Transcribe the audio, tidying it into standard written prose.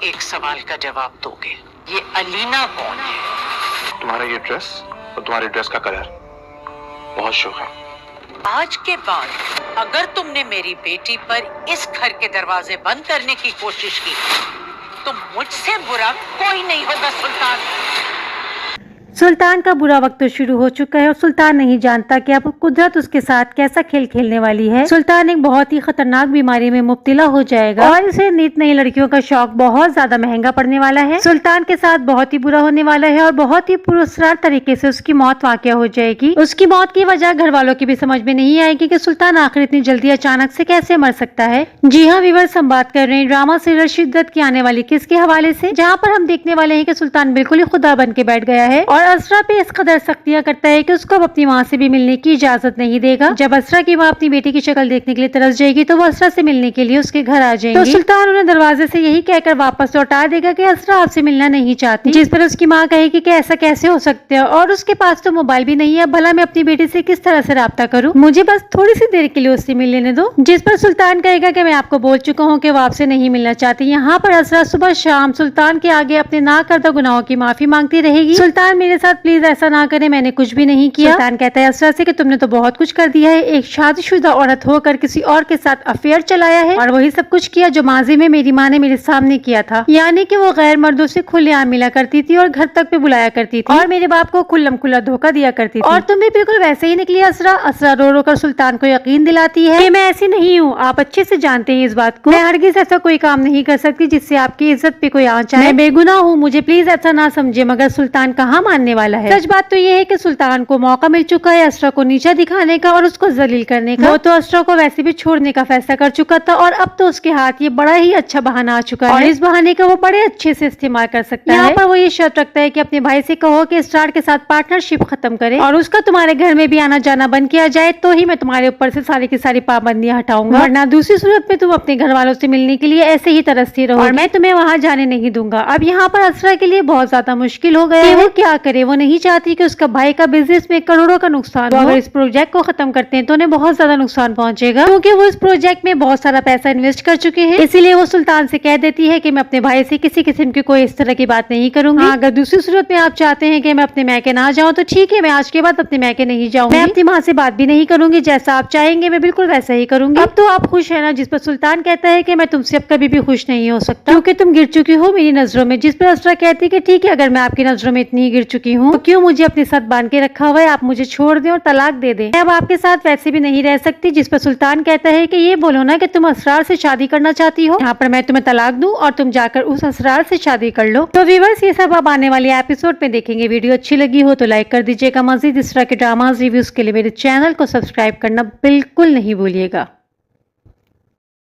एक सवाल का जवाब दोगे, ये अलीना कौन है? तुम्हारा ये ड्रेस और तुम्हारी ड्रेस का कलर बहुत शौक है। आज के बाद अगर तुमने मेरी बेटी पर इस घर के दरवाजे बंद करने की कोशिश की तो मुझसे बुरा कोई नहीं होगा सुल्तान। सुल्तान का बुरा वक्त तो शुरू हो चुका है और सुल्तान नहीं जानता कि अब कुदरत उसके साथ कैसा खेल खेलने वाली है। सुल्तान एक बहुत ही खतरनाक बीमारी में मुब्तला हो जाएगा और इसे नित नई लड़कियों का शौक बहुत ज्यादा महंगा पड़ने वाला है। सुल्तान के साथ बहुत ही बुरा होने वाला है और बहुत ही पुरस्कार तरीके से उसकी मौत वाक़या हो जाएगी। उसकी मौत की वजह घर वालों की भी समझ में नहीं आएगी कि सुल्तान आखिर इतनी जल्दी अचानक से कैसे मर सकता है। जी हाँ व्यूअर्स, हम बात कर रहे हैं ड्रामा सीरियल शिद्दत की आने वाली किस्त के हवाले से, जहाँ पर हम देखने वाले हैं कि सुल्तान बिल्कुल ही खुदा बन के बैठ गया है और असरा पे इस कदर सख्तियां करता है कि उसको अब अपनी माँ से भी मिलने की इजाजत नहीं देगा। जब असरा की माँ अपनी बेटी की शक्ल देखने के लिए तरस जाएगी तो वो असरा से मिलने के लिए उसके घर आ जाएंगी। तो सुल्तान उन्हें दरवाजे से यही कहकर वापस लौटा देगा कि असरा आपसे मिलना नहीं चाहती, जिस पर उसकी माँ कहेगी कि ऐसा कैसे हो सकता है और उसके पास तो मोबाइल भी नहीं है, भला मैं अपनी बेटी से किस तरह से राब्ता करूँ, मुझे बस थोड़ी सी देर के लिए उससे मिल लेने दो। जिस पर सुल्तान कहेगा कि मैं आपको बोल चुका हूँ कि वो आपसे नहीं मिलना चाहती। यहाँ पर असरा सुबह शाम सुल्तान के आगे अपने ना करदा गुनाहों की माफी मांगती रहेगी। सुल्तान मेरे साथ प्लीज ऐसा ना करे, मैंने कुछ भी नहीं किया। सुल्तान कहता है असरा से कि तुमने तो बहुत कुछ कर दिया है, एक शादीशुदा औरत होकर किसी और के साथ अफेयर चलाया है और वही सब कुछ किया जो माजी में मेरी माँ ने मेरे सामने किया था, यानी कि वो गैर मर्दों से खुलेआम मिला करती थी और घर तक पे बुलाया करती थी और मेरे बाप को खुल्लम खुल्ला धोखा दिया करती थी और तुम भी बिल्कुल वैसे ही निकली। असरा रो रो कर सुल्तान को यकीन दिलाती है कि मैं ऐसी नहीं हूँ, आप अच्छे से जानते हैं इस बात को, मैं हरगिज ऐसा कोई काम नहीं कर सकती जिससे आपकी इज्जत पे कोई आंच आए, मैं बेगुनाह हूँ, मुझे प्लीज ऐसा ना समझे। मगर सुल्तान कहाँ मानने वाला है। सच बात तो ये है कि सुल्तान को मौका मिल चुका है असरा को नीचा दिखाने का और उसको जलील करने का। वो तो असरा को वैसे भी छोड़ने का फैसला कर चुका था और अब तो उसके हाथ ये बड़ा ही अच्छा बहाना आ चुका है और इस बहाने का वो बड़े अच्छे से इस्तेमाल कर सकता है। यहाँ पर वो ये शर्त रखता है कि अपने भाई से कहो कि स्टार के साथ पार्टनरशिप खत्म करे और उसका तुम्हारे घर में भी आना जाना बंद किया जाए, तो ही मैं तुम्हारे ऊपर से सारी की सारी पाबंदियां हटाऊंगा, वरना दूसरी सूरत में तुम अपने घर वालों से मिलने के लिए ऐसे ही तरसती रहो और मैं तुम्हें वहाँ जाने नहीं दूंगा। अब यहाँ पर असरा के लिए बहुत ज्यादा मुश्किल हो गया है, वो क्या करे। वो नहीं चाहती कि उसका भाई का बिजनेस में करोड़ों का नुकसान हो। अगर इस प्रोजेक्ट को खत्म करते हैं तो उन्हें बहुत ज्यादा नुकसान पहुंचेगा, क्योंकि वो इस प्रोजेक्ट में बहुत सारा पैसा इन्वेस्ट कर चुके हैं। इसीलिए वो सुल्तान से कह देती है कि मैं अपने भाई से किसी किस्म की कोई इस तरह की बात नहीं करूंगी। अगर दूसरी सूरत में आप चाहते हैं कि मैं अपने मैके ना जाऊं तो ठीक है, मैं आज के बाद अपने मैके नहीं जाऊंगी, मैं अपनी माँ से बात भी नहीं करूंगी, जैसा आप चाहेंगे मैं बिल्कुल वैसा ही करूंगी। अब तो आप खुश है ना। जिस पर सुल्तान कहता है कि मैं तुमसे अब कभी भी खुश नहीं हो सकता क्योंकि तुम गिर चुकी हो मेरी नजरों में। जिस पर असरा कहती है कि ठीक है, अगर मैं आपकी नजरों में इतनी गिर चुकी हूँ तो क्यों मुझे अपने साथ बांध के रखा हुआ है, आप मुझे छोड़ दें और तलाक दे दें, मैं अब आपके साथ वैसे भी नहीं रह सकती। जिस पर सुल्तान कहता है कि ये बोलो ना कि तुम असरार से शादी करना चाहती हो, यहाँ पर मैं तुम्हें तलाक दूं और तुम जाकर उस असरार से शादी कर लो। तो व्यूअर्स, ये सब अब आने वाले एपिसोड में देखेंगे। वीडियो अच्छी लगी हो तो लाइक कर दीजिएगा। मजीद इस तरह के ड्रामाज रिव्यूज के लिए मेरे चैनल को सब्सक्राइब करना बिल्कुल नहीं भूलिएगा।